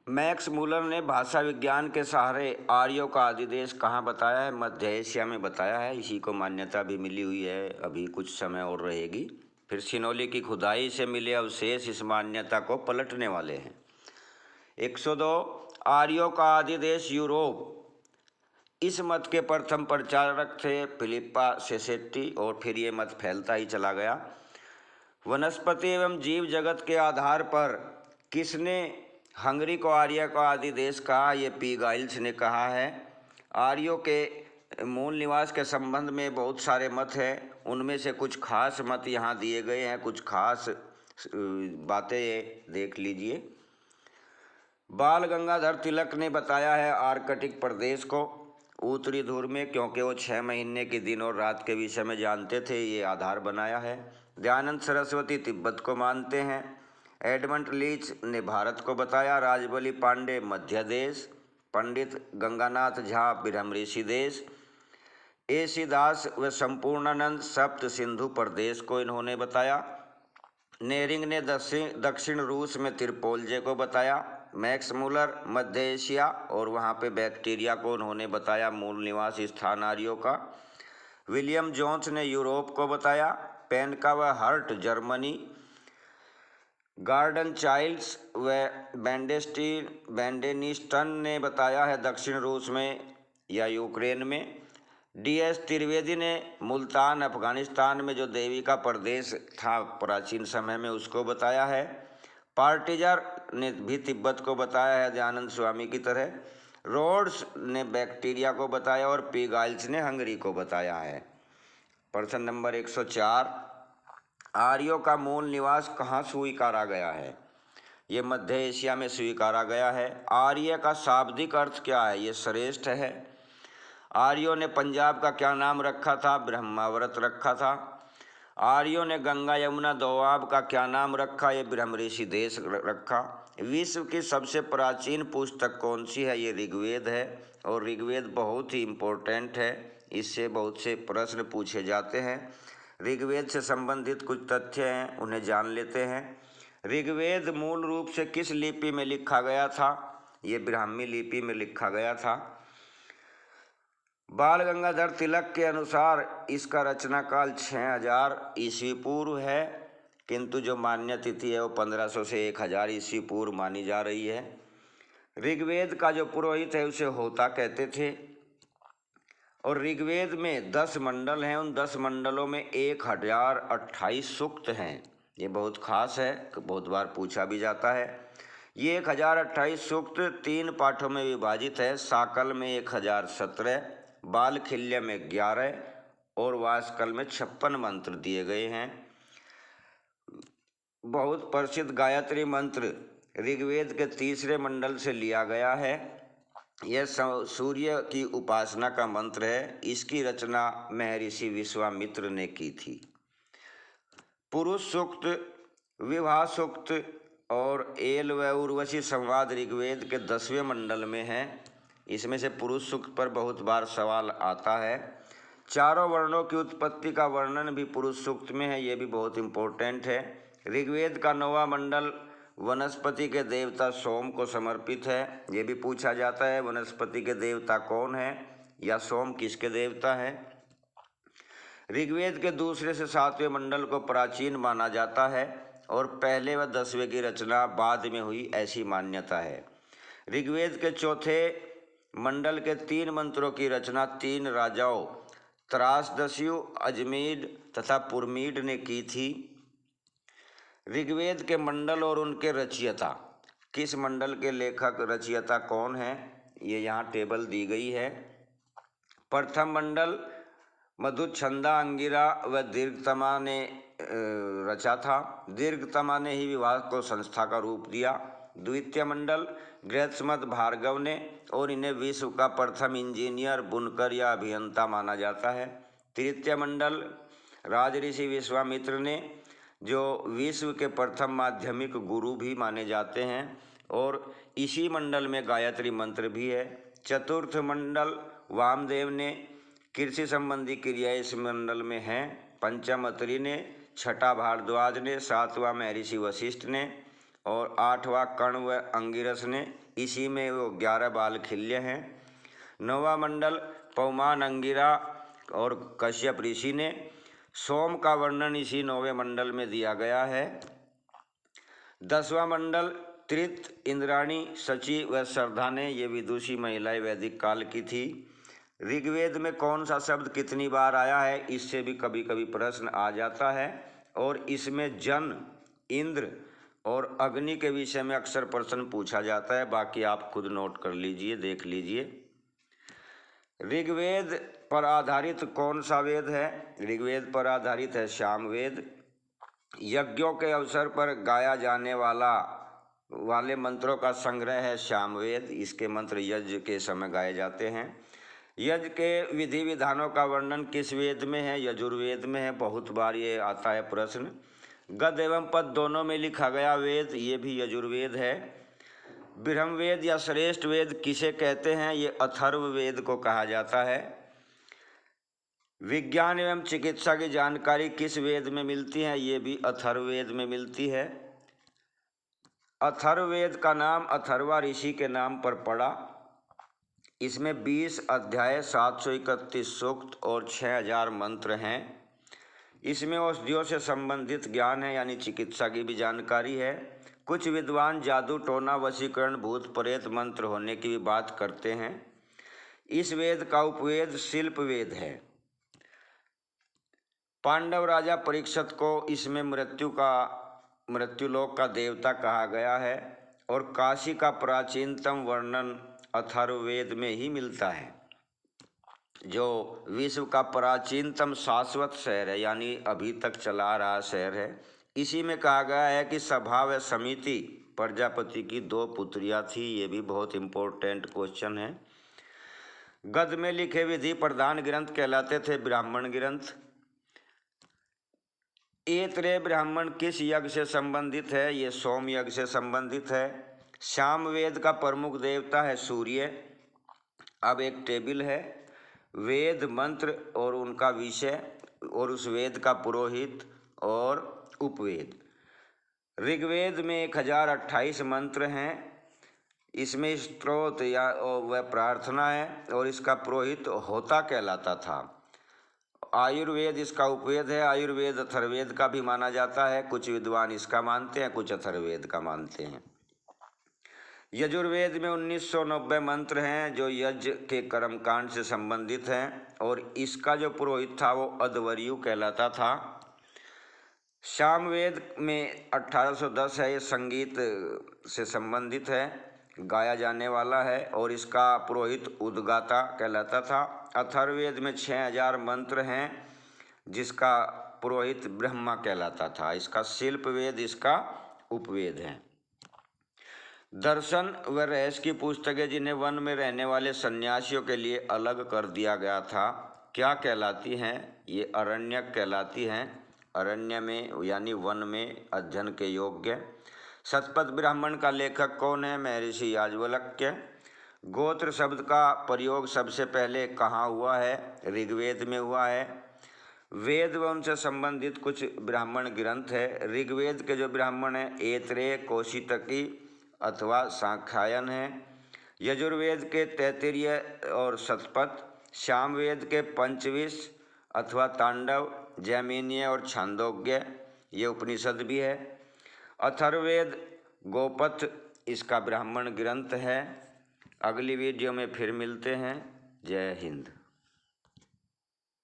Max Muller ने भाषा विज्ञान के सहारे आर्यों का आदिदेश कहाँ बताया है? मध्य एशिया में बताया है। इसी को मान्यता भी मिली हुई है, अभी कुछ समय और रहेगी। फिर सिनोली की खुदाई से मिले अवशेष इस मान्यता को पलटने वाले हैं। 102 आर्यों का आदिदेश यूरोप। इस मत के प्रथम प्रचारक थे फिलिप्पा सेसेट्टी और फिर ये मत फैलता ही चला गया। वनस्पति एवं जीव जगत के आधार पर किसने हंगरी को आर्य का आदिदेश कहा? ये पी गाइल्स ने कहा है। आर्यों के मूल निवास के संबंध में बहुत सारे मत हैं, उनमें से कुछ खास मत यहाँ दिए गए हैं, कुछ खास बातें देख लीजिए। बाल गंगाधर तिलक ने बताया है आर्कटिक प्रदेश को उत्तरी ध्रुव में, क्योंकि वो 6 महीने के दिन और रात के विषय में जानते थे, ये आधार बनाया है। दयानंद सरस्वती तिब्बत को मानते हैं। एडमंड लीच ने भारत को बताया। राजबली पांडे मध्य देश। पंडित गंगानाथ झा ब्रह्म ऋषि देश। एसी दास व संपूर्णानंद सप्त सिंधु प्रदेश को इन्होंने बताया। नेरिंग ने दक्षिण रूस में त्रिपोलजे को बताया। मैक्स मूलर मध्य एशिया और वहाँ पे बैक्टीरिया को उन्होंने बताया मूल निवास स्थान आर्यों का। विलियम जोन्स ने यूरोप को बताया। पेनका व हर्ट जर्मनी। गार्डन चाइल्ड्स व बेंडेनिस्टन ने बताया है दक्षिण रूस में या यूक्रेन में। DS त्रिवेदी ने मुल्तान अफगानिस्तान में जो देवी का प्रदेश था प्राचीन समय में उसको बताया है। पार्टिजर ने भी तिब्बत को बताया है दयानंद स्वामी की तरह। रोड्स ने बैक्टीरिया को बताया और पी गाइल्स ने हंगरी को बताया है। प्रश्न नंबर 104 आर्यों का मूल निवास कहाँ स्वीकारा गया है? ये मध्य एशिया में स्वीकारा गया है। आर्य का शाब्दिक अर्थ क्या है? ये श्रेष्ठ है। आर्यों ने पंजाब का क्या नाम रखा था? ब्रह्मावर्त रखा था। आर्यों ने गंगा यमुना दोआब का क्या नाम रखा? ये ब्रह्म ऋषि देश रखा। विश्व की सबसे प्राचीन पुस्तक कौन सी है? ये ऋग्वेद है और ऋग्वेद बहुत ही इम्पोर्टेंट है, इससे बहुत से प्रश्न पूछे जाते हैं। ऋग्वेद से संबंधित कुछ तथ्य हैं, उन्हें जान लेते हैं। ऋग्वेद मूल रूप से किस लिपि में लिखा गया था? ये ब्राह्मी लिपि में लिखा गया था। बाल गंगाधर तिलक के अनुसार इसका रचना काल 6000 ईस्वी पूर्व है, किंतु जो मान्य तिथि है वो 1500 से 1000 ईस्वी पूर्व मानी जा रही है। ऋग्वेद का जो पुरोहित है उसे होता कहते थे और ऋग्वेद में 10 मंडल हैं। उन 10 मंडलों में 1028 सूक्त हैं। ये बहुत खास है, बहुत बार पूछा भी जाता है। ये 1028 सूक्त 3 पाठों में विभाजित है। साकल में 1017, बालखिल्य में 11 और वास्कल में 56 मंत्र दिए गए हैं। बहुत प्रसिद्ध गायत्री मंत्र ऋग्वेद के 3रे मंडल से लिया गया है। यह सूर्य की उपासना का मंत्र है। इसकी रचना महर्षि विश्वामित्र ने की थी। पुरुष सूक्त, विवाह सूक्त और एल व उर्वशी संवाद ऋग्वेद के 10वें मंडल में है। इसमें से पुरुष सूक्त पर बहुत बार सवाल आता है। चारों वर्णों की उत्पत्ति का वर्णन भी पुरुष सूक्त में है, ये भी बहुत इम्पोर्टेंट है। ऋग्वेद का 9वां मंडल वनस्पति के देवता सोम को समर्पित है। ये भी पूछा जाता है वनस्पति के देवता कौन है या सोम किसके देवता है। ऋग्वेद के 2 से 7वें मंडल को प्राचीन माना जाता है और पहले व 10वें की रचना बाद में हुई, ऐसी मान्यता है। ऋग्वेद के 4थे मंडल के 3 मंत्रों की रचना 3 राजाओं त्रासदस्यु, अजमीड तथा पुरमीड ने की थी। ऋग्वेद के मंडल और उनके रचयिता, किस मंडल के लेखक रचयिता कौन है, ये यहाँ टेबल दी गई है। प्रथम मंडल मधुच्छंदा, अंगिरा व दीर्घतमा ने रचा था। दीर्घतमा ने ही विवाह को संस्था का रूप दिया। द्वितीय मंडल गृहस्मत भार्गव ने, और इन्हें विश्व का प्रथम इंजीनियर, बुनकर या अभियंता माना जाता है। तृतीय मंडल राजऋषि विश्वामित्र ने, जो विश्व के प्रथम माध्यमिक गुरु भी माने जाते हैं, और इसी मंडल में गायत्री मंत्र भी है। चतुर्थ मंडल वामदेव ने, कृषि संबंधी क्रिया इस मंडल में हैं। पंचम अत्रि ने, छठा भारद्वाज ने, 7वां महर्षि वशिष्ठ ने, और 8वां कर्ण व अंगिरस ने, इसी में वो 11 बाल खिल्य हैं। 9वां मंडल पवमान, अंगिरा और कश्यप ऋषि ने। सोम का वर्णन इसी 9वें मंडल में दिया गया है। 10वां मंडल त्रित, इंद्राणी, शची व श्रद्धा ने, ये विदुषी महिलाएं वैदिक काल की थी। ऋग्वेद में कौन सा शब्द कितनी बार आया है, इससे भी कभी कभी प्रश्न आ जाता है। और इसमें जन, इंद्र और अग्नि के विषय में अक्सर प्रश्न पूछा जाता है। बाकी आप खुद नोट कर लीजिए, देख लीजिए। ऋग्वेद पर आधारित कौन सा वेद है? ऋग्वेद पर आधारित है सामवेद। यज्ञों के अवसर पर गाया जाने वाले मंत्रों का संग्रह है सामवेद। इसके मंत्र यज्ञ के समय गाए जाते हैं। यज्ञ के विधि विधानों का वर्णन किस वेद में है? यजुर्वेद में है। बहुत बार ये आता है प्रश्न। गद एवं पद दोनों में लिखा गया वेद, ये भी यजुर्वेद है। ब्रह्मवेद या श्रेष्ठ वेद किसे कहते हैं? ये अथर्ववेद को कहा जाता है। विज्ञान एवं चिकित्सा की जानकारी किस वेद में मिलती है? ये भी अथर्ववेद में मिलती है। अथर्ववेद का नाम अथर्वा ऋषि के नाम पर पड़ा। इसमें 20 अध्याय, 731 सूक्त और 6000 मंत्र हैं। इसमें औषधियों से संबंधित ज्ञान है, यानी चिकित्सा की भी जानकारी है। कुछ विद्वान जादू, टोना, वशीकरण, भूत प्रेत मंत्र होने की भी बात करते हैं। इस वेद का उपवेद शिल्प वेद है। पांडव राजा परीक्षित को इसमें मृत्युलोक का देवता कहा गया है। और काशी का प्राचीनतम वर्णन अथर्ववेद में ही मिलता है, जो विश्व का प्राचीनतम शाश्वत शहर है, यानी अभी तक चला रहा शहर है। इसी में कहा गया है कि सभा व समिति प्रजापति की 2 पुत्रियां थी। ये भी बहुत इम्पोर्टेंट क्वेश्चन है। गद में लिखे विधि प्रधान ग्रंथ कहलाते थे ब्राह्मण ग्रंथ। ऐतरेय ब्राह्मण किस यज्ञ से संबंधित है? ये सोम यज्ञ से संबंधित है। सामवेद का प्रमुख देवता है सूर्य। अब एक टेबल है, वेद, मंत्र और उनका विषय, और उस वेद का पुरोहित और उपवेद। ऋग्वेद में 1028 मंत्र हैं। इसमें स्तोत्र या वह प्रार्थना है, और इसका पुरोहित होता कहलाता था। आयुर्वेद इसका उपवेद है। आयुर्वेद अथर्ववेद का भी माना जाता है। कुछ विद्वान इसका मानते हैं, कुछ अथर्ववेद का मानते हैं। यजुर्वेद में 1990 मंत्र हैं, जो यज्ञ के कर्मकांड से संबंधित हैं। और इसका जो पुरोहित था वो अध्वर्यु कहलाता था। सामवेद में 1810 है। ये संगीत से संबंधित है, गाया जाने वाला है। और इसका पुरोहित उद्गाता कहलाता था। अथर्ववेद में 6000 मंत्र हैं, जिसका पुरोहित ब्रह्मा कहलाता था। इसका शिल्प वेद इसका उपवेद है। दर्शन व रहस्य की पुस्तकें, जिन्हें वन में रहने वाले सन्यासियों के लिए अलग कर दिया गया था, क्या कहलाती हैं? ये अरण्यक कहलाती हैं। अरण्य में यानी वन में अध्ययन के योग्य। शतपथ ब्राह्मण का लेखक कौन है? महर्षि याज्ञवल्क्य। गोत्र शब्द का प्रयोग सबसे पहले कहाँ हुआ है? ऋग्वेद में हुआ है। वेद व उनसे संबंधित कुछ ब्राह्मण ग्रंथ है। ऋग्वेद के जो ब्राह्मण हैं ऐतरेय, कौशितकी अथवा सांख्यायन है। यजुर्वेद के तैत्तिरीय और शतपथ। सामवेद के पंचविंश अथवा तांडव, जैमिनीय और छांदोग्य, ये उपनिषद भी है। अथर्ववेद गोपथ इसका ब्राह्मण ग्रंथ है। अगली वीडियो में फिर मिलते हैं। जय हिंद।